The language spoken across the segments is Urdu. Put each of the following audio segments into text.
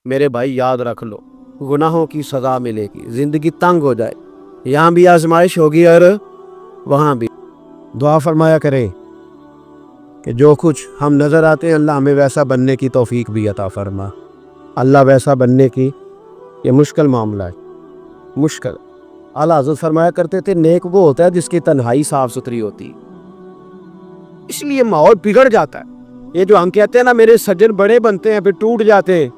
میرے بھائی یاد رکھ لو، گناہوں کی سزا ملے گی، زندگی تنگ ہو جائے، یہاں بھی آزمائش ہوگی اور وہاں بھی۔ دعا فرمایا کریں کہ جو کچھ ہم نظر آتے ہیں اللہ ہمیں ویسا بننے کی توفیق بھی عطا فرما۔ اللہ ویسا بننے کی یہ مشکل معاملہ ہے، مشکل۔ اعلیٰ حضرت فرمایا کرتے تھے نیک وہ ہوتا ہے جس کی تنہائی صاف ستھری ہوتی ہے، اس لیے ماحول بگڑ جاتا ہے۔ یہ جو ہم کہتے ہیں نا میرے سجن بڑے بنتے ہیں پھر ٹوٹ جاتے ہیں،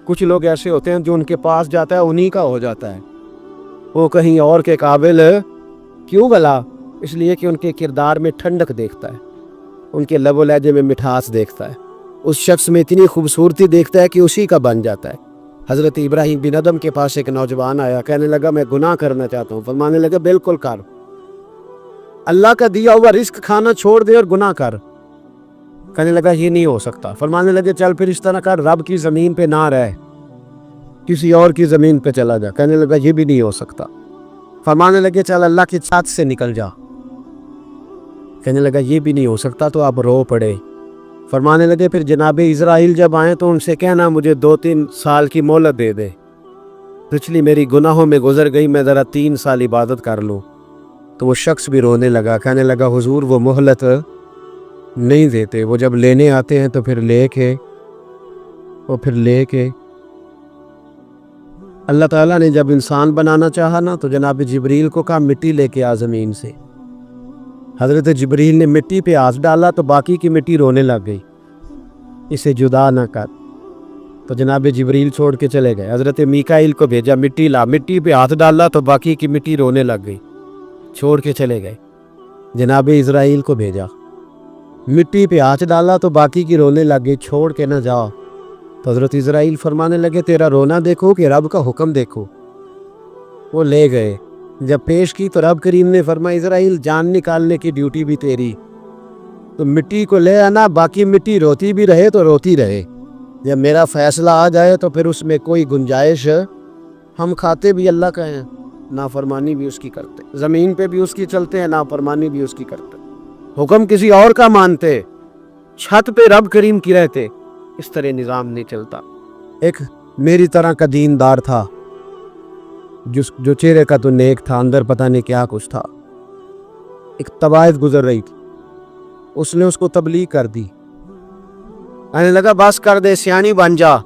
کچھ لوگ ایسے ہوتے ہیں جو ان کے پاس جاتا ہے انہی کا ہو جاتا ہے، وہ کہیں اور کے قابل کیوں بلا؟ اس لیے کہ ان کے کردار میں ٹھنڈک دیکھتا ہے، ان کے لب و لہجے میں مٹھاس دیکھتا ہے، اس شخص میں اتنی خوبصورتی دیکھتا ہے کہ اسی کا بن جاتا ہے۔ حضرت ابراہیم بن ادم کے پاس ایک نوجوان آیا، کہنے لگا میں گناہ کرنا چاہتا ہوں، فرمانے لگا بالکل کر، اللہ کا دیا ہوا رزق کھانا چھوڑ دے اور گناہ کر۔ کہنے لگا یہ نہیں ہو سکتا، فرمانے لگے چل پھر اس طرح کر، رب کی زمین پہ نہ رہ، کسی اور کی زمین پہ چلا جا۔ کہنے لگا یہ بھی نہیں ہو سکتا، فرمانے لگے چل اللہ کی چھت سے نکل جا۔ کہنے لگا یہ بھی نہیں ہو سکتا، تو اب رو پڑے۔ فرمانے لگے پھر جناب اسرائیل جب آئیں تو ان سے کہنا مجھے 2-3 سال کی مہلت دے دے، پچھلی میری گناہوں میں گزر گئی، میں ذرا 3 سال عبادت کر لوں۔ تو وہ شخص بھی رونے لگا، کہنے لگا حضور وہ مہلت نہیں دیتے، وہ جب لینے آتے ہیں تو پھر لے کے اللہ تعالیٰ نے جب انسان بنانا چاہا نا تو جناب جبریل کو کہا مٹی لے کے آ زمین سے۔ حضرت جبریل نے مٹی پہ ہاتھ ڈالا تو باقی کی مٹی رونے لگ گئی، اسے جدا نہ کر۔ تو جناب جبریل چھوڑ کے چلے گئے، حضرت میکائیل کو بھیجا مٹی لا، مٹی پہ ہاتھ ڈالا تو باقی کی مٹی رونے لگ گئی، چھوڑ کے چلے گئے۔ جناب اسرائیل کو بھیجا، مٹی پہ ہاتھ ڈالا تو باقی کی رونے لگ گئی، چھوڑ کے نہ جاؤ۔ تو حضرت اسرائیل فرمانے لگے تیرا رونا دیکھو کہ رب کا حکم دیکھو۔ وہ لے گئے، جب پیش کی تو رب کریم نے فرمایا اسرائیل جان نکالنے کی ڈیوٹی بھی تیری، تو مٹی کو لے آنا، باقی مٹی روتی بھی رہے تو روتی رہے، جب میرا فیصلہ آ جائے تو پھر اس میں کوئی گنجائش، ہم کھاتے بھی اللہ کا ہیں، نافرمانی بھی اس کی کرتے، زمین پہ بھی اس کی چلتے ہیں، نافرمانی بھی اس کی کرتے، حکم کسی اور کا مانتے، چھت پہ رب کریم کی رہتے، اس طرح نظام نہیں چلتا۔ ایک میری طرح کا دیندار تھا جو چہرے کا تو نیک تھا، اندر پتہ نہیں کیا کچھ تھا۔ ایک طوائف گزر رہی تھی، اس نے اس کو تبلیغ کر دی، کہنے لگا بس کر دے سیانی بن جا۔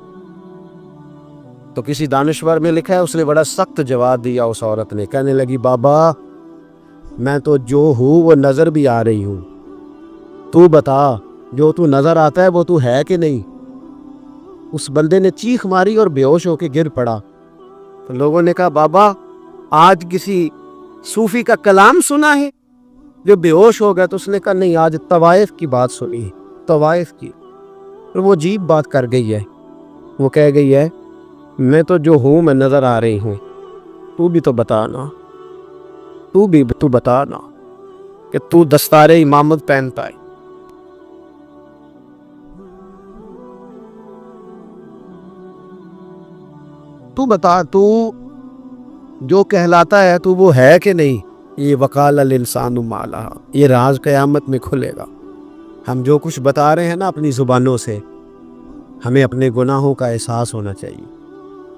تو کسی دانشور میں لکھا ہے اس نے بڑا سخت جواب دیا اس عورت نے، کہنے لگی بابا میں تو جو ہوں وہ نظر بھی آ رہی ہوں، تو بتا جو تو نظر آتا ہے وہ تو ہے کہ نہیں؟ اس بندے نے چیخ ماری اور بے ہوش ہو کے گر پڑا۔ تو لوگوں نے کہا بابا آج کسی صوفی کا کلام سنا ہے جو بے ہوش ہو گیا؟ تو اس نے کہا نہیں، آج طوائف کی بات سنی، طوائف کی۔ اور وہ عجیب بات کر گئی ہے، وہ کہہ گئی ہے میں تو جو ہوں میں نظر آ رہی ہوں، تو بھی تو بتانا، تو بتانا کہ تو دستار امامت پہنتا ہے۔ تو بتا تو جو کہلاتا ہے تو وہ ہے کہ نہیں؟ یہ وقال الانسان ما لہا، یہ راز قیامت میں کھلے گا۔ ہم جو کچھ بتا رہے ہیں نا اپنی زبانوں سے، ہمیں اپنے گناہوں کا احساس ہونا چاہیے۔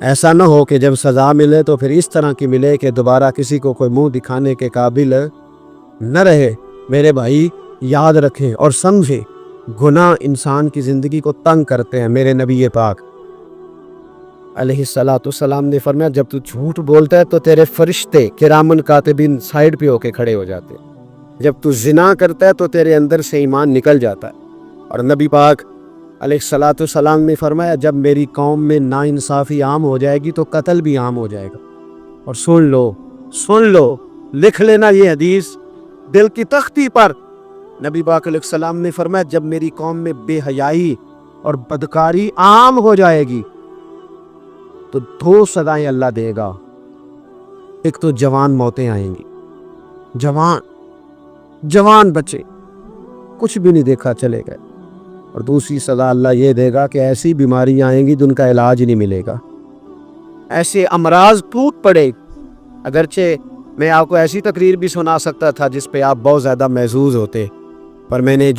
ایسا نہ ہو کہ جب سزا ملے تو پھر اس طرح کی ملے کہ دوبارہ کسی کو کوئی منہ دکھانے کے قابل نہ رہے۔ میرے بھائی یاد رکھیں اور سمجھیں، گناہ انسان کی زندگی کو تنگ کرتے ہیں۔ میرے نبی پاک علیہ السلام نے فرمایا جب تو جھوٹ بولتا ہے تو تیرے فرشتے کرامن کاتبین سائیڈ پہ ہو کے کھڑے ہو جاتے ہیں، جب تو زنا کرتا ہے تو تیرے اندر سے ایمان نکل جاتا ہے۔ اور نبی پاک علیہ السلام نے فرمایا جب میری قوم میں ناانصافی عام ہو جائے گی تو قتل بھی عام ہو جائے گا۔ اور سن لو لکھ لینا یہ حدیث دل کی تختی پر، نبی پاک علیہ السلام نے فرمایا جب میری قوم میں بے حیائی اور بدکاری عام ہو جائے گی تو 2 سزائیں اللہ دے گا۔ ایک تو جوان موتیں آئیں گی، جوان بچے کچھ بھی نہیں دیکھا چلے گئے، اور دوسری سزا اللہ یہ دے گا کہ ایسی بیماریاں آئیں گی جن کا علاج نہیں ملے گا، ایسے امراض ٹوٹ پڑے۔ اگرچہ میں آپ کو ایسی تقریر بھی سنا سکتا تھا جس پہ آپ بہت زیادہ محظوظ ہوتے، پر میں نے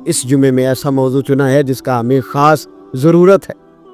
اس جمعے میں ایسا موضوع چنا ہے جس کا ہمیں خاص ضرورت ہے۔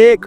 1,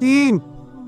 3,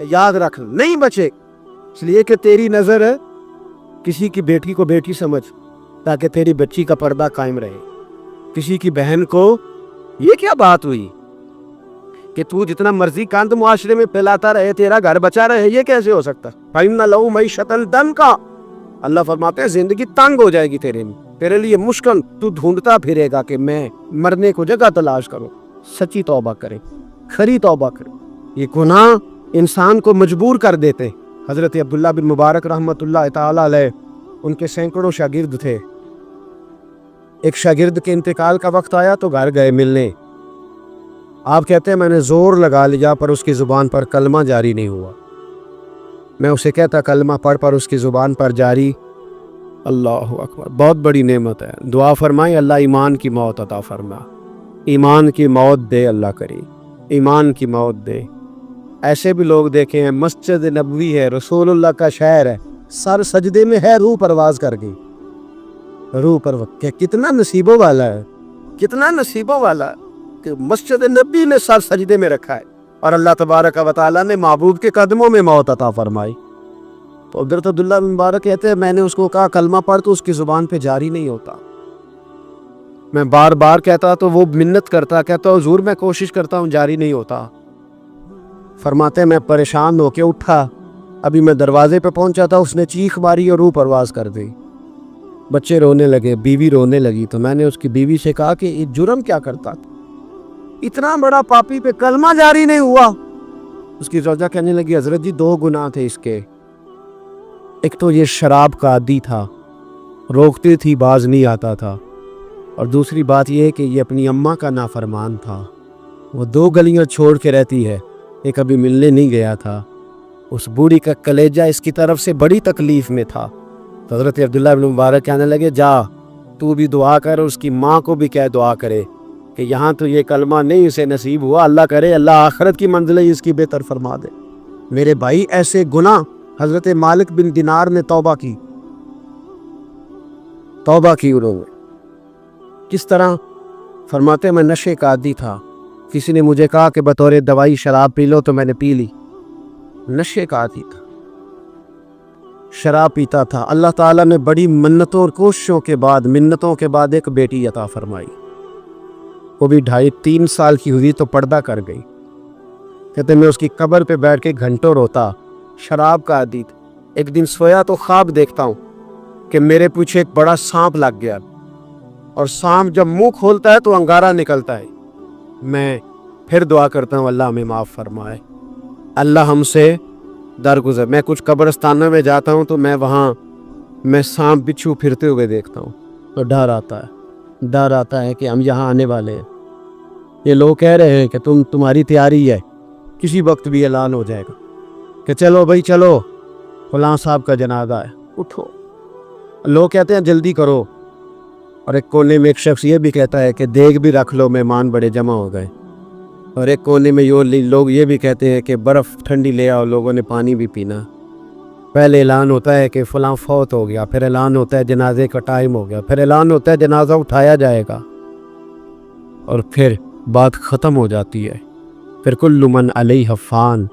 یاد رکھ نہیں بچے، اس لیے کہ تیری نظر کسی کی بیٹی کو بیٹی سمجھ تاکہ تیری بچی کا پردہ قائم رہے. کسی کی بہن کو یہ کیا بات ہوئی کہ تو جتنا مرضی کاند معاشرے میں پھیلاتا رہے تیرا گھر بچا رہے، یہ کیسے ہو سکتا؟ فَإِنَّ لَهُ مَعِيشَةً ضَنْكَ، اللہ فرماتے ہیں زندگی تنگ ہو جائے گی تیرے لیے مشکل، تو ڈھونڈتا پھرے گا کہ میں مرنے کو جگہ تلاش کروں. سچی توبہ کرے، کھری توبہ کرے. یہ گناہ انسان کو مجبور کر دیتے. حضرت عبداللہ بن مبارک رحمۃ اللہ تعالی علیہ، ان کے سینکڑوں شاگرد تھے. ایک شاگرد کے انتقال کا وقت آیا تو گھر گئے ملنے. آپ کہتے ہیں میں نے زور لگا لیا پر اس کی زبان پر کلمہ جاری نہیں ہوا. میں اسے کہتا کلمہ پڑھ پر اس کی زبان پر جاری. اللہ اکبر، بہت بڑی نعمت ہے. دعا فرمائیں اللہ ایمان کی موت عطا فرما، ایمان کی موت دے اللہ کرے، ایمان کی موت دے. ایسے بھی لوگ دیکھے ہیں، مسجد نبوی ہے، رسول اللہ کا شہر ہے، سر سجدے میں ہے، روح پرواز کر گئی. روح پرواز کتنا نصیبوں والا ہے، کتنا نصیبوں والا ہے کہ مسجد نبی نے سر سجدے میں رکھا ہے اور اللہ تبارک و تعالیٰ نے محبوب کے قدموں میں موت عطا فرمائی. تو حضرت عبداللہ بن مبارک کہتے ہیں میں نے اس کو کہا کلمہ پڑھ تو اس کی زبان پہ جاری نہیں ہوتا. میں بار بار کہتا تو وہ منت کرتا، کہتا حضور میں کوشش کرتا ہوں جاری نہیں ہوتا. فرماتے میں پریشان ہو کے اٹھا، ابھی میں دروازے پہ پہنچا تھا اس نے چیخ ماری اور روح پرواز کر دی. بچے رونے لگے، بیوی رونے لگی. تو میں نے اس کی بیوی سے کہا کہ یہ جرم کیا کرتا، اتنا بڑا پاپی پہ کلمہ جاری نہیں ہوا. اس کی زوجہ کہنے لگی حضرت جی 2 گناہ تھے اس کے. ایک تو یہ شراب کا عادی تھا، روکتی تھی باز نہیں آتا تھا، اور دوسری بات یہ کہ یہ اپنی اماں کا نافرمان تھا. وہ 2 گلیاں چھوڑ کے رہتی ہے، یہ کبھی ملنے نہیں گیا تھا. اس بوڑھی کا کلیجہ اس کی طرف سے بڑی تکلیف میں تھا. تو حضرت عبداللہ بن مبارک کہنے لگے جا تو بھی دعا کر، اس کی ماں کو بھی کہہ دعا کرے کہ یہاں تو یہ کلمہ نہیں اسے نصیب ہوا، اللہ کرے اللہ آخرت کی منزلیں اس کی بہتر فرما دے. میرے بھائی ایسے گناہ حضرت مالک بن دینار نے توبہ کی انہوں نے. کس طرح؟ فرماتے ہیں میں نشے کا عادی تھا، کسی نے مجھے کہا کہ بطور دوائی شراب پی لو تو میں نے پی لی. نشے کا عادی تھا، شراب پیتا تھا. اللہ تعالیٰ نے بڑی منتوں اور کوششوں کے بعد ایک بیٹی عطا فرمائی. وہ بھی 2.5-3 سال کی ہوئی تو پردہ کر گئی. کہتے میں اس کی قبر پہ بیٹھ کے گھنٹوں روتا. شراب کا عادی تھا. ایک دن سویا تو خواب دیکھتا ہوں کہ میرے پیچھے ایک بڑا سانپ لگ گیا، اور سانپ جب منہ کھولتا ہے تو انگارہ نکلتا ہے. میں پھر دعا کرتا ہوں اللہ ہمیں معاف فرمائے، اللہ ہم سے درگزر. میں کچھ قبرستانوں میں جاتا ہوں تو میں سانپ بچھو پھرتے ہوئے دیکھتا ہوں تو ڈر آتا ہے کہ ہم یہاں آنے والے ہیں. یہ لوگ کہہ رہے ہیں کہ تمہاری تیاری ہے، کسی وقت بھی اعلان ہو جائے گا کہ چلو بھائی چلو فلاں صاحب کا جنازہ ہے، اٹھو. لوگ کہتے ہیں جلدی کرو، اور ایک کونے میں ایک شخص یہ بھی کہتا ہے کہ دیگ بھی رکھ لو مہمان بڑے جمع ہو گئے. اور ایک کونے میں لوگ یہ بھی کہتے ہیں کہ برف ٹھنڈی لے آؤ، لوگوں نے پانی بھی پینا. پہلے اعلان ہوتا ہے کہ فلاں فوت ہو گیا، پھر اعلان ہوتا ہے جنازے کا ٹائم ہو گیا، پھر اعلان ہوتا ہے جنازہ اٹھایا جائے گا، اور پھر بات ختم ہو جاتی ہے. پھر کل من علیہ فان،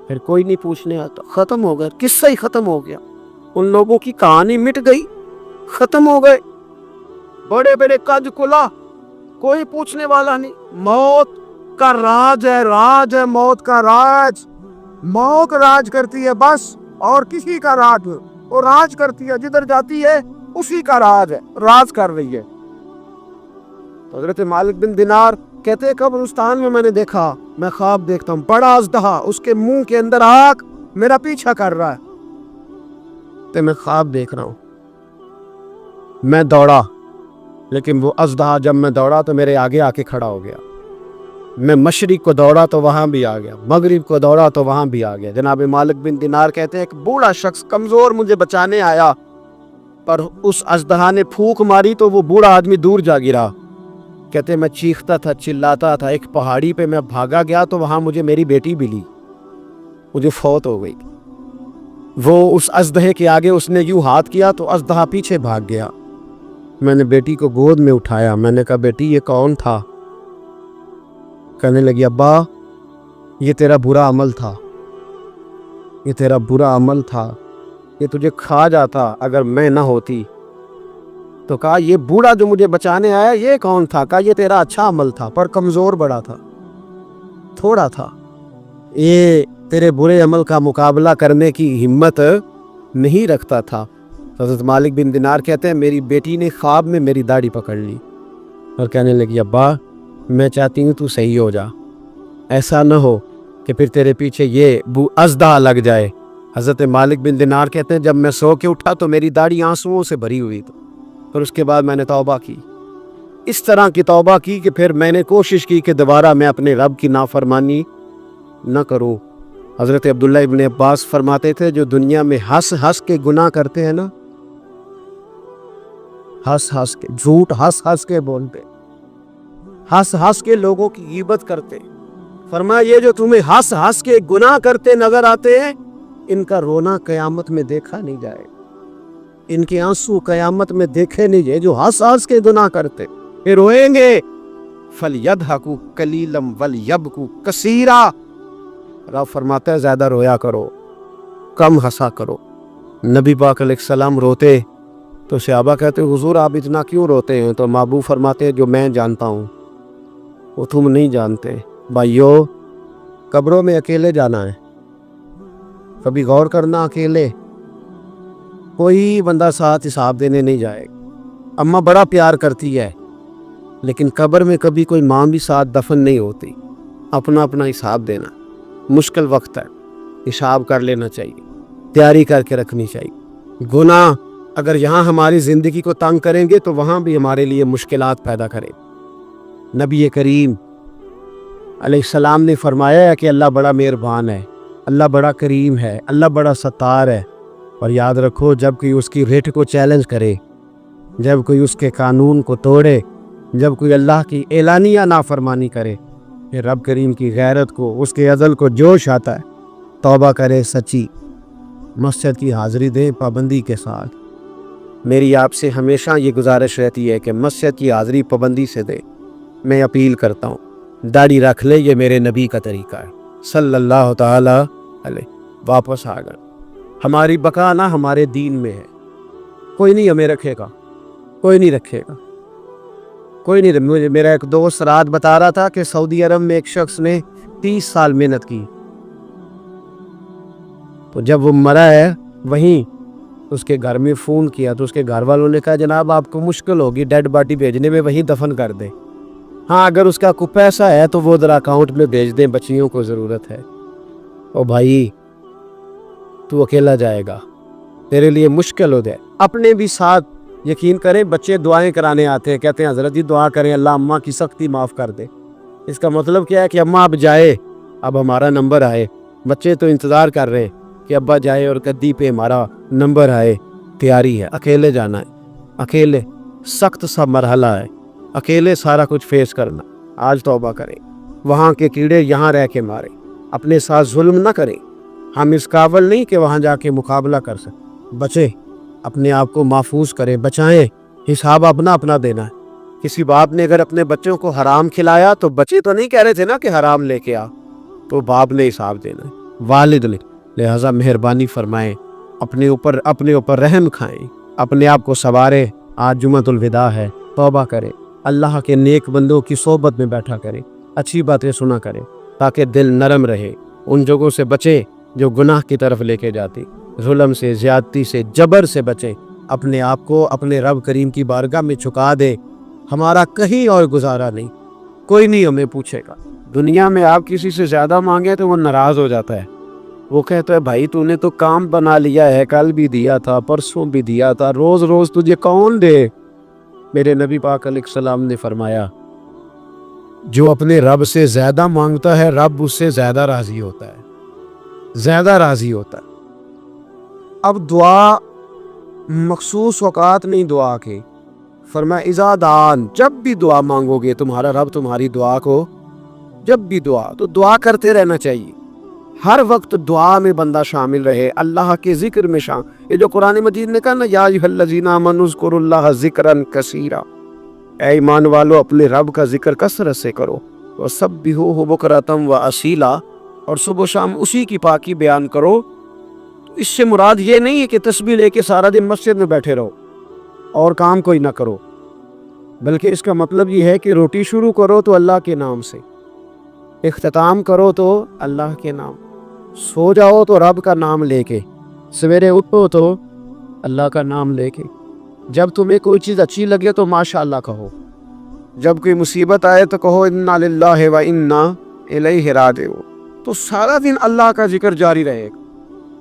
پھر کوئی نہیں پوچھنے آتا. ختم ہو گیا، قصہ ہی ختم ہو گیا. ان لوگوں کی کہانی مٹ گئی، ختم ہو گئے. بڑے بڑے قد کلا، کوئی پوچھنے والا نہیں. موت کا راج ہے موت کا راج. موت راج کرتی ہے بس، اور کسی کا راج وہ راج کرتی ہے، جدھر جاتی ہے اسی کا راج ہے، راج کر رہی ہے. حضرت مالک بن دینار کہتے ہیں قبرستان میں نے دیکھا، میں خواب دیکھتا ہوں بڑا اژدہا، اس کے منہ کے اندر آگ میرا پیچھا کر رہا ہے. تو میں خواب دیکھ رہا ہوں. میں دوڑا، لیکن وہ اژدہا جب میں دوڑا تو میرے آگے آ کے کھڑا ہو گیا. میں مشرق کو دوڑا تو وہاں بھی آ گیا، مغرب کو دوڑا تو وہاں بھی آ گیا. جناب مالک بن دینار کہتے ہیں ایک بوڑھا شخص کمزور مجھے بچانے آیا، پر اس اژدہا نے پھونک ماری تو وہ بوڑھا آدمی دور جا گرا. کہتے ہیں میں چیختا تھا، چلاتا تھا. ایک پہاڑی پہ میں بھاگا گیا تو وہاں مجھے میری بیٹی ملی، مجھے فوت ہو گئی. وہ اس اژدہے کے آگے اس نے یوں ہاتھ کیا تو اژدہا پیچھے بھاگ گیا. میں نے بیٹی کو گود میں اٹھایا، میں نے کہا بیٹی یہ کون تھا؟ کہنے لگی ابا یہ تیرا برا عمل تھا. یہ تیرا برا عمل تھا، یہ تجھے کھا جاتا اگر میں نہ ہوتی۔ تو کہا یہ بوڑھا جو مجھے بچانے آیا یہ کون تھا؟ کہا یہ تیرا اچھا عمل تھا پر کمزور بڑا تھا، تھوڑا تھا، یہ تیرے برے عمل کا مقابلہ کرنے کی ہمت نہیں رکھتا تھا۔ حضرت مالک بن دینار کہتے ہیں میری بیٹی نے خواب میں میری داڑھی پکڑ لی اور کہنے لگی ابا میں چاہتی ہوں تو صحیح ہو جا، ایسا نہ ہو کہ پھر تیرے پیچھے یہ بو ازدہ لگ جائے۔ حضرت مالک بن دینار کہتے ہیں جب میں سو کے اٹھا تو میری داڑھی آنسوؤں سے بھری ہوئی تھی، پھر اس کے بعد میں نے توبہ کی، اس طرح کی توبہ کی کہ پھر میں نے کوشش کی کہ دوبارہ میں اپنے رب کی نافرمانی نہ کروں۔ حضرت عبداللہ ابن عباس فرماتے تھے جو دنیا میں ہنس ہنس کے گناہ کرتے ہیں نا، ہنس ہنس کے جھوٹ ہنس ہنس کے بولتے، ہنس ہنس کے لوگوں کی غیبت کرتے، فرمایا یہ جو تمہیں ہنس ہنس کے گناہ کرتے نظر آتے ہیں ان کا رونا قیامت میں دیکھا نہیں جائے، ان کے آنسو قیامت میں دیکھے نہیں جائے۔ جو ہنس ہنس کے گناہ کرتے یہ روئیں گے، فَلْيَضْحَكُوا قَلِيلًا وَلْيَبْكُوا كَثِيرًا، رب فرماتا ہے زیادہ رویا کرو کم ہنسا کرو۔ نبی پاک علیہ السلام روتے تو صحابہ کہتے حضور آپ اتنا کیوں روتے ہیں؟ تو محبوب فرماتے ہیں جو میں جانتا ہوں وہ تم نہیں جانتے۔ بھائیو قبروں میں اکیلے جانا ہے، کبھی غور کرنا، اکیلے کوئی بندہ ساتھ حساب دینے نہیں جائے گا۔ اماں بڑا پیار کرتی ہے لیکن قبر میں کبھی کوئی ماں بھی ساتھ دفن نہیں ہوتی، اپنا اپنا حساب دینا مشکل وقت ہے، حساب کر لینا چاہیے، تیاری کر کے رکھنی چاہیے۔ گناہ اگر یہاں ہماری زندگی کو تنگ کریں گے تو وہاں بھی ہمارے لیے مشکلات پیدا کریں۔ نبی کریم علیہ السلام نے فرمایا ہے کہ اللہ بڑا مہربان ہے، اللہ بڑا کریم ہے، اللہ بڑا ستار ہے، اور یاد رکھو جب کوئی اس کی ریٹ کو چیلنج کرے، جب کوئی اس کے قانون کو توڑے، جب کوئی اللہ کی اعلانیہ نافرمانی کرے، پھر رب کریم کی غیرت کو، اس کے عدل کو جوش آتا ہے، توبہ کرے سچی، مسجد کی حاضری دیں پابندی کے ساتھ۔ میری آپ سے ہمیشہ یہ گزارش رہتی ہے کہ مسجد کی حاضری پابندی سے دیں۔ میں اپیل کرتا ہوں داڑھی رکھ لے، یہ میرے نبی کا طریقہ ہے صلی اللہ تعالی علیہ۔ واپس آ گئے، ہماری بقا نہ ہمارے دین میں ہے، کوئی نہیں ہمیں رکھے گا، کوئی نہیں رکھے گا، کوئی نہیں۔ مجھے میرا ایک دوست رات بتا رہا تھا کہ سعودی عرب میں ایک شخص نے 30 سال محنت کی، تو جب وہ مرا ہے وہیں اس کے گھر میں فون کیا تو اس کے گھر والوں نے کہا جناب آپ کو مشکل ہوگی ڈیڈ باڈی بھیجنے میں، وہیں دفن کر دیں، ہاں اگر اس کا کوئی پیسہ ہے تو وہ ذرا اکاؤنٹ میں بھیج دیں، بچیوں کو ضرورت ہے۔ او بھائی تو اکیلا جائے گا، تیرے لیے مشکل ہو جائے۔ اپنے بھی ساتھ یقین کریں، بچے دعائیں کرانے آتے ہیں، کہتے ہیں حضرت جی دعا کریں اللہ اماں کی سختی معاف کر دے۔ اس کا مطلب کیا ہے کہ اماں اب جائے، اب ہمارا نمبر آئے۔ بچے تو انتظار کر رہے ہیں کہ ابا جائے اور گدی پہ ہمارا نمبر آئے۔ تیاری ہے، اکیلے جانا ہے، اکیلے سخت سا مرحلہ ہے، اکیلے سارا کچھ فیس کرنا۔ آج توبہ کریں، وہاں کے کیڑے یہاں رہ کے مارے، اپنے ساتھ ظلم نہ کریں۔ ہم اس قابل نہیں کہ وہاں جا کے مقابلہ کر سکیں، بچے اپنے آپ کو محفوظ کریں، بچائیں، حساب اپنا اپنا دینا ہے۔ کسی باپ نے اگر اپنے بچوں کو حرام کھلایا تو بچے تو نہیں کہہ رہے تھے نا کہ حرام لے کے آ، تو باپ نے حساب دینا ہے، والد نے۔ لہٰذا مہربانی فرمائیں، اپنے اوپر رحم کھائیں، اپنے آپ کو سنواریں۔ آج جمعۃ الوداع ہے، توبہ کریں، اللہ کے نیک بندوں کی صحبت میں بیٹھا کریں، اچھی باتیں سنا کریں تاکہ دل نرم رہے، ان جگہوں سے بچیں جو گناہ کی طرف لے کے جاتی، ظلم سے، زیادتی سے، جبر سے بچیں۔ اپنے آپ کو اپنے رب کریم کی بارگاہ میں جھکا دے۔ ہمارا کہیں اور گزارا نہیں، کوئی نہیں ہمیں پوچھے گا۔ دنیا میں آپ کسی سے زیادہ مانگیں تو وہ ناراض ہو جاتا ہے، وہ کہتا ہے بھائی تو نے تو کام بنا لیا ہے، کل بھی دیا تھا، پرسوں بھی دیا تھا، روز روز تجھے کون دے؟ میرے نبی پاک علیہ السلام نے فرمایا جو اپنے رب سے زیادہ مانگتا ہے رب اس سے زیادہ راضی ہوتا ہے، زیادہ راضی ہوتا ہے۔ اب دعا مخصوص اوقات نہیں دعا کے، فرمایا اذا دعان، جب بھی دعا مانگو گے تمہارا رب تمہاری دعا کو، جب بھی دعا تو دعا کرتے رہنا چاہیے، ہر وقت دعا میں بندہ شامل رہے، اللہ کے ذکر میں شامل۔ یہ جو قرآن مجید نے کہا نا یا ایھا الذین آمنوا اذکروا اللہ ذکرا کثیرا، اے ایمان والو اپنے رب کا ذکر کثرت سے کرو، وسبحوہ بکرۃ و اصیلا، اور صبح و شام اسی کی پاکی بیان کرو اس سے مراد یہ نہیں ہے کہ تسبیح لے کے سارا دن مسجد میں بیٹھے رہو اور کام کوئی نہ کرو، بلکہ اس کا مطلب یہ ہے کہ روٹی شروع کرو تو اللہ کے نام سے، اختتام کرو تو اللہ کے نام، سو جاؤ تو رب کا نام لے کے، سویرے اٹھو تو اللہ کا نام لے کے، جب تمہیں کوئی چیز اچھی لگے تو ماشاءاللہ کہو، جب کوئی مصیبت آئے تو کہو انا للہ و انا الیہ راجعون، تو سارا دن اللہ کا ذکر جاری رہے گا۔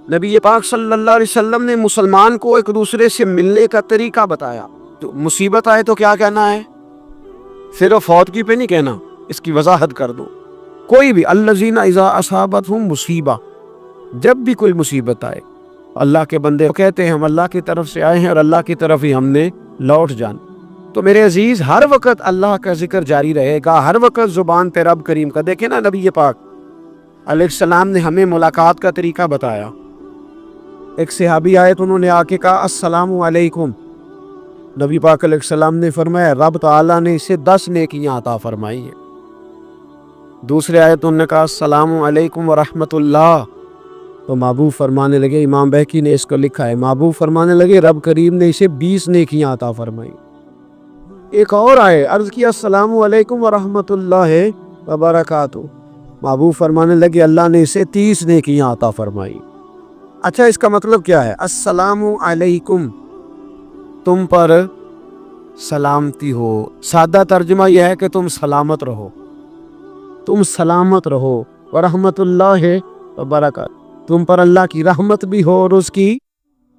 نبی پاک صلی اللہ علیہ وسلم نے مسلمان کو ایک دوسرے سے ملنے کا طریقہ بتایا۔ تو مصیبت آئے تو کیا کہنا ہے؟ صرف فوت کی پہ نہیں کہنا، اس کی وضاحت کر دو۔ کوئی بھی الذین اذا اصابتہم مصیبہ، جب بھی کوئی مصیبت آئے اللہ کے بندے کہتے ہیں ہم اللہ کی طرف سے آئے ہیں اور اللہ کی طرف ہی ہم نے لوٹ جانا۔ تو میرے عزیز، ہر وقت اللہ کا ذکر جاری رہے گا، ہر وقت زبان پہ رب کریم کا۔ دیکھیں نا، نبی پاک علیہ السلام نے ہمیں ملاقات کا طریقہ بتایا۔ ایک صحابی آئے تو انہوں نے آ کے کہا السلام علیکم، نبی پاک علیہ السلام نے فرمایا رب تعالیٰ نے اسے 10 نیکیاں عطا فرمائی ہیں۔ دوسرے آئے تو انہوں نے کہا السلام علیکم ورحمۃ اللہ، تو محبوب فرمانے لگے، امام بہقی نے اس کو لکھا ہے، محبوب فرمانے لگے رب کریم نے اسے 20 نیکیاں عطا فرمائی۔ ایک اور آئے، عرض کیا السلام علیکم ورحمۃ اللہ وبرکاتہ، محبوب فرمانے لگے اللہ نے اسے 30 نیکیاں عطا فرمائی۔ اچھا، اس کا مطلب کیا ہے؟ السلام علیکم، تم پر سلامتی ہو۔ سادہ ترجمہ یہ ہے کہ تم سلامت رہو، تم سلامت رہو۔ ورحمۃ اللہ وبرکاتہ، تم پر اللہ کی رحمت بھی ہو اور اس کی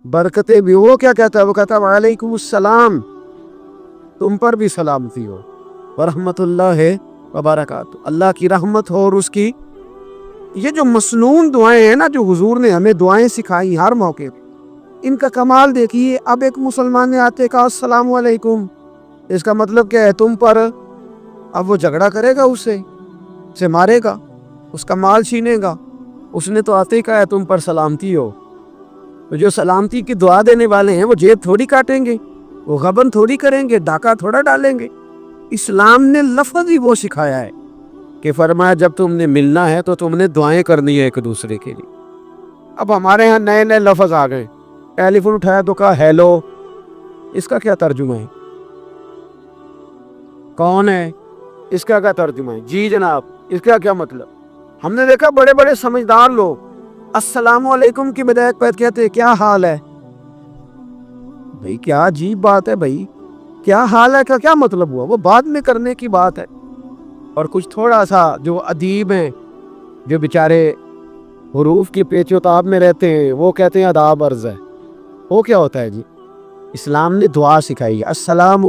برکتیں بھی ہو۔ وہ کیا کہتا ہے؟ وہ کہتا ہے وعلیکم السلام، تم پر بھی سلامتی ہو، ورحمۃ اللہ وبرکاتہ، اللہ کی رحمت ہو اور اس کی۔ یہ جو مسنون دعائیں ہیں نا، جو حضور نے ہمیں دعائیں سکھائی ہر موقع پہ، ان کا کمال دیکھیے۔ اب ایک مسلمان نے آتے کہا السلام علیکم، اس کا مطلب کیا ہے؟ تم پر۔ اب وہ جھگڑا کرے گا، اسے مارے گا، اس کا مال چھینے گا؟ اس نے تو آتے ہی کہا ہے تم پر سلامتی ہو۔ تو جو سلامتی کی دعا دینے والے ہیں وہ جیب تھوڑی کاٹیں گے، وہ غبن تھوڑی کریں گے، ڈاکہ تھوڑا ڈالیں گے۔ اسلام نے لفظ ہی وہ سکھایا ہے کہ فرمایا جب تم نے ملنا ہے تو تم نے دعائیں کرنی ہے ایک دوسرے کے لیے۔ اب ہمارے ہاں نئے نئے لفظ آ گئے، ٹیلی فون اٹھایا تو کہا ہیلو، اس کا کیا ترجمہ ہے؟ کون ہے؟ اس کا کیا ترجمہ ہے؟ جی جناب، اس کا کیا مطلب؟ ہم نے دیکھا بڑے بڑے سمجھدار لوگ السلام علیکم کی بجائے کہتے کیا حال ہے؟ بھئی کیا عجیب بات ہے، بھئی کیا حال ہے کا کیا مطلب ہوا؟ وہ بعد میں کرنے کی بات ہے۔ اور کچھ تھوڑا سا جو ادیب ہیں، جو بیچارے حروف کی پیچ و تاب میں رہتے ہیں، وہ کہتے ہیں آداب عرض ہے۔ وہ کیا ہوتا ہے جی؟ اسلام نے دعا سکھائی ہے السلام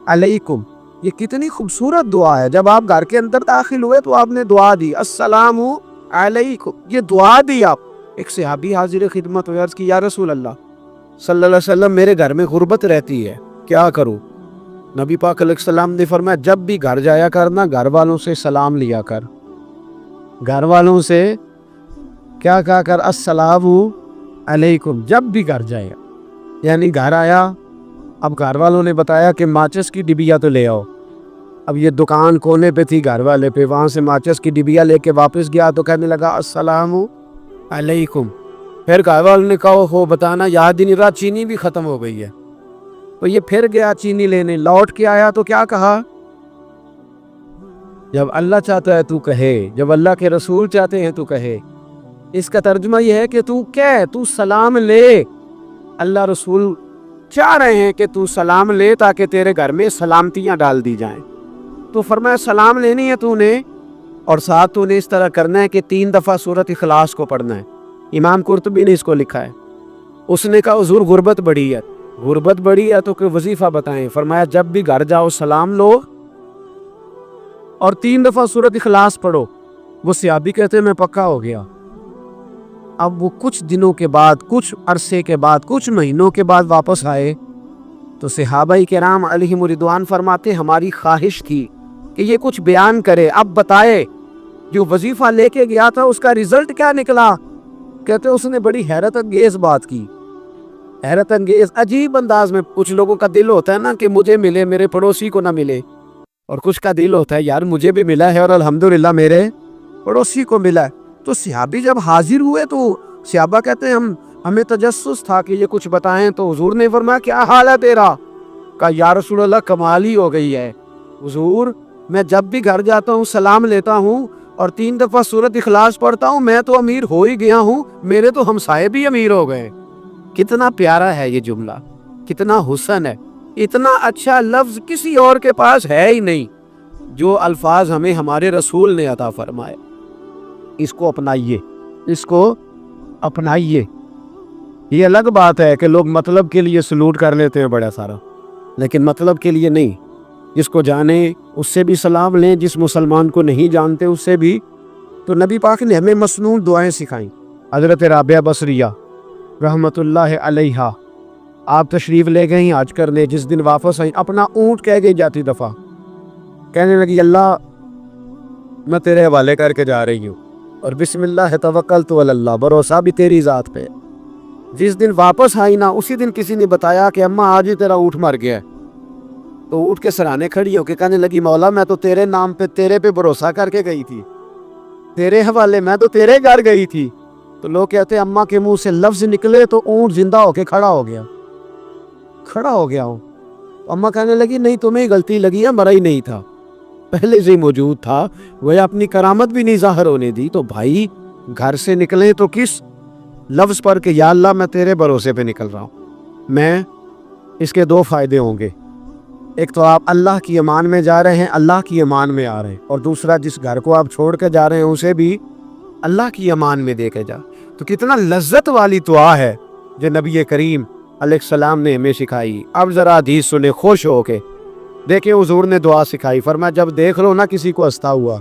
علیکم، یہ کتنی خوبصورت دعا ہے۔ جب آپ گھر کے اندر داخل ہوئے تو آپ نے دعا دی السلام علیکم، یہ دعا دی آپ۔ ایک صحابی حاضر خدمت ہوئے، عرض کی یا رسول اللہ صلی اللہ علیہ وسلم میرے گھر میں غربت رہتی ہے، کیا کروں؟ نبی پاک علیہ السلام نے فرمایا جب بھی گھر جایا کرنا گھر والوں سے سلام لیا کر، گھر والوں سے کیا کہا کر؟ السلام علیکم، جب بھی گھر جائے۔ یعنی گھر آیا، اب گھر والوں نے بتایا کہ ماچس کی ڈبیا تو لے آؤ۔ اب یہ دکان کونے پہ تھی گھر والے پہ، وہاں سے ماچس کی ڈبیا لے کے واپس گیا تو کہنے لگا السلام علیکم۔ پھر گھر والوں نے کہا ہو بتانا یاد ہی نہیں رہا، چینی بھی ختم ہو گئی ہے۔ تو یہ پھر گیا چینی لینے، لوٹ کے آیا تو کیا کہا؟ جب اللہ چاہتا ہے تو کہے، جب اللہ کے رسول چاہتے ہیں تو کہے۔ اس کا ترجمہ یہ ہے کہ تو سلام لے، اللہ رسول چاہ رہے ہیں کہ تو سلام لے تاکہ تیرے گھر میں سلامتیاں ڈال دی جائیں۔ تو فرمایا سلام لینی ہے تو نے، اور ساتھ تو نے اس طرح کرنا ہے کہ 3 دفعہ سورۃ اخلاص کو پڑھنا ہے۔ امام قرطبی نے اس کو لکھا ہے۔ اس نے کہا حضور غربت بڑی ہے، غربت بڑی ہے تو کوئی وظیفہ بتائیں۔ فرمایا جب بھی گھر جاؤ سلام لو اور 3 دفعہ سورۃ اخلاص پڑھو۔ وہ صحابی کہتے ہیں میں پکا ہو گیا۔ اب وہ کچھ دنوں کے بعد، کچھ عرصے کے بعد، کچھ مہینوں کے بعد واپس آئے تو صحابہ کرام علیہم رضوان فرماتے ہماری خواہش تھی کہ یہ کچھ بیان کرے، اب بتائے جو وظیفہ لے کے گیا تھا اس کا رزلٹ کیا نکلا؟ کہتے اس نے بڑی حیرت انگیز بات کی، حیرت انگیز عجیب انداز میں۔ کچھ لوگوں کا دل ہوتا ہے نا کہ مجھے ملے میرے پڑوسی کو نہ ملے، اور کچھ کا دل ہوتا ہے یار مجھے بھی ملا ہے اور الحمدللہ میرے پڑوسی کو ملا ہے۔ تو صحابی جب حاضر ہوئے تو صحابہ کہتے ہیں ہمیں تجسس تھا کہ یہ کچھ بتائیں، تو حضور نے فرمایا کیا حال ہے تیرا؟ کہا یا رسول اللہ کمال ہی ہو گئی ہے حضور، میں جب بھی گھر جاتا ہوں سلام لیتا ہوں اور 3 دفعہ سورۃ اخلاص پڑھتا ہوں، میں تو امیر ہو ہی گیا ہوں، میرے تو ہمسائے بھی امیر ہو گئے۔ کتنا پیارا ہے یہ جملہ، کتنا حسن ہے، اتنا اچھا لفظ کسی اور کے پاس ہے ہی نہیں، جو الفاظ ہمیں ہمارے رسول نے عطا فرمائے۔ اس کو اپنائیے، اس کو اپنائیے۔ یہ الگ بات ہے کہ لوگ مطلب کے لیے سلوٹ کر لیتے ہیں بڑا سارا، لیکن مطلب کے لیے نہیں۔ جس کو جانیں اس سے بھی سلام لیں، جس مسلمان کو نہیں جانتے اس سے بھی۔ تو نبی پاک نے ہمیں مسنون دعائیں سکھائیں۔ حضرت رابعہ بصریہ رحمت اللہ علیہا، آپ تشریف لے گئیں حج کرنے، جس دن واپس آئیں اپنا اونٹ کہہ گئی جاتی دفعہ، کہنے لگی اللہ میں تیرے حوالے کر کے جا رہی ہوں، اور بسم اللہ توکلت علی اللہ، بھروسہ بھی تیری ذات پہ۔ جس دن واپس آئی نا، اسی دن کسی نے بتایا کہ اماں آج ہی تیرا اونٹ مر گیا ہے، تو اونٹ کے سرانے کھڑی ہو کے کہنے لگی مولا میں تو تیرے نام پہ، تیرے پہ بھروسہ کر کے گئی تھی، تیرے حوالے، میں تو تیرے گھر گئی تھی۔ تو لوگ کہتے ہیں اماں کے منہ سے لفظ نکلے تو اونٹ زندہ ہو کے کھڑا ہو گیا ہوں۔ اماں کہنے لگی نہیں تمہیں غلطی لگی ہے، مرا ہی نہیں تھا، پہلے سے ہی موجود تھا، وہ اپنی کرامت بھی نہیں ظاہر ہونے دی۔ تو بھائی گھر سے نکلیں تو کس لفظ پر کہ یا اللہ میں تیرے بھروسے پہ نکل رہا ہوں۔ میں اس کے 2 فائدے ہوں گے، ایک تو آپ اللہ کی امان میں جا رہے ہیں، اللہ کی امان میں آ رہے ہیں، اور دوسرا جس گھر کو آپ چھوڑ کے جا رہے ہیں اسے بھی اللہ کی امان میں دے کے جا۔ تو کتنا لذت والی دعا ہے جو نبی کریم علیہ السلام نے ہمیں سکھائی۔ اب ذرا حدیث سنیں خوش ہو کے، دیکھیں حضور نے دعا سکھائی، فرمایا جب دیکھ لو نا کسی کو ہنستا ہوا،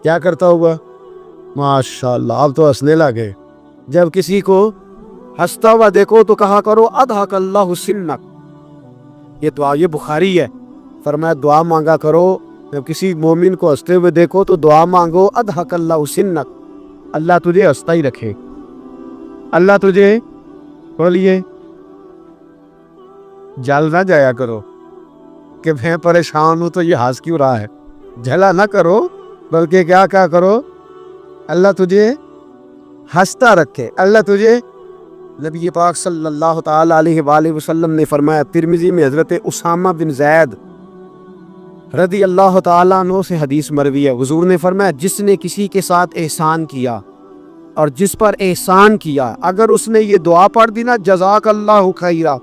کیا کرتا ہوا؟ ماشاءاللہ، آپ تو ہنسنے لگے۔ جب کسی کو ہنستا ہوا دیکھو تو کہا کرو اضحک اللہ سنک۔ یہ دعا، یہ بخاری ہے، فرمایا دعا مانگا کرو جب کسی مومن کو ہنستے ہوئے دیکھو تو دعا مانگو اضحک اللہ سنک، اللہ تجھے ہنستا ہی رکھے، اللہ تجھے، بولیے، جل نہ جایا کرو کہ میں پریشان ہوں تو یہ ہنس کیوں رہا ہے، جھلا نہ کرو، بلکہ کیا کرو، اللہ تجھے ہنستا رکھے، اللہ تجھے۔ نبی پاک صلی اللہ تعالی علیہ وآلہ وسلم نے فرمایا، ترمذی میں حضرت اسامہ بن زید رضی اللہ تعالیٰ عنہ سے حدیث مروی ہے، حضور نے فرمایا جس نے کسی کے ساتھ احسان کیا اور جس پر احسان کیا، اگر اس نے یہ دعا پڑھ دی نا جزاک اللہ خیرہ،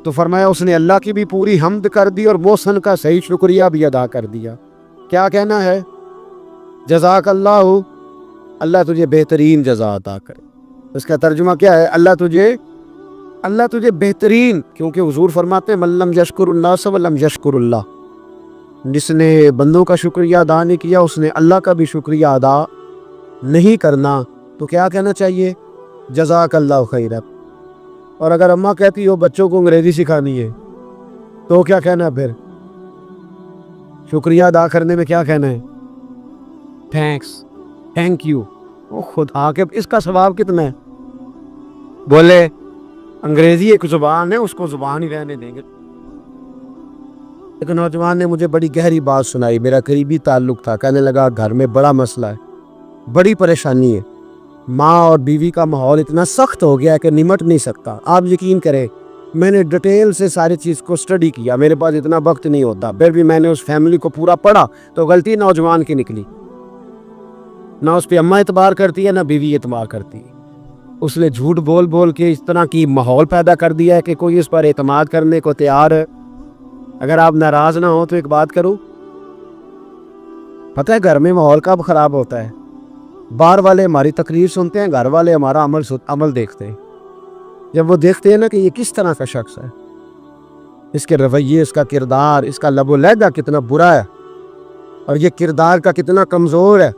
تو فرمایا اس نے اللہ کی بھی پوری حمد کر دی اور محسن کا صحیح شکریہ بھی ادا کر دیا۔ کیا کہنا ہے؟ جزاک اللہ، اللہ تجھے بہترین جزا عطا کرے۔ اس کا ترجمہ کیا ہے؟ اللہ تجھے بہترین، کیونکہ حضور فرماتے ہیں من لم یشکر الناس ولم یشکر اللہ، جس نے بندوں کا شکریہ ادا نہیں کیا اس نے اللہ کا بھی شکریہ ادا نہیں کرنا۔ تو کیا کہنا چاہیے؟ جزاک اللہ خیرہ۔ اور اگر اماں کہتی ہو بچوں کو انگریزی سکھانی ہے تو کیا کہنا ہے پھر؟ شکریہ ادا کرنے میں کیا کہنا ہے؟ Thanks, thank you. وہ خدا کے اس کا ثواب کتنا ہے؟ بولے انگریزی ایک زبان ہے، اس کو زبان ہی رہنے دیں گے۔ ایک نوجوان نے مجھے بڑی گہری بات سنائی، میرا قریبی تعلق تھا، کہنے لگا گھر میں بڑا مسئلہ ہے، بڑی پریشانی ہے، ماں اور بیوی کا ماحول اتنا سخت ہو گیا ہے کہ نمٹ نہیں سکتا۔ آپ یقین کریں میں نے ڈیٹیل سے ساری چیز کو اسٹڈی کیا، میرے پاس اتنا وقت نہیں ہوتا، پھر بھی میں نے اس فیملی کو پورا پڑھا تو غلطی نوجوان کی نکلی، نہ اس پہ اماں اعتبار کرتی ہے نہ بیوی اعتبار کرتی ہے۔ اس نے جھوٹ بول بول کے اس طرح کی ماحول پیدا کر دیا ہے کہ کوئی اس پر اعتماد کرنے کو تیار ہے۔ اگر آپ ناراض نہ ہو تو ایک بات کروں، پتہ ہے گھر میں ماحول کب خراب ہوتا ہے؟ باہر والے ہماری تقریر سنتے ہیں، گھر والے ہمارا عمل دیکھتے ہیں۔ جب وہ دیکھتے ہیں نا کہ یہ کس طرح کا شخص ہے، اس کے رویے، اس کا کردار، اس کا لب و لہجہ کتنا برا ہے اور یہ کردار کا کتنا کمزور ہے،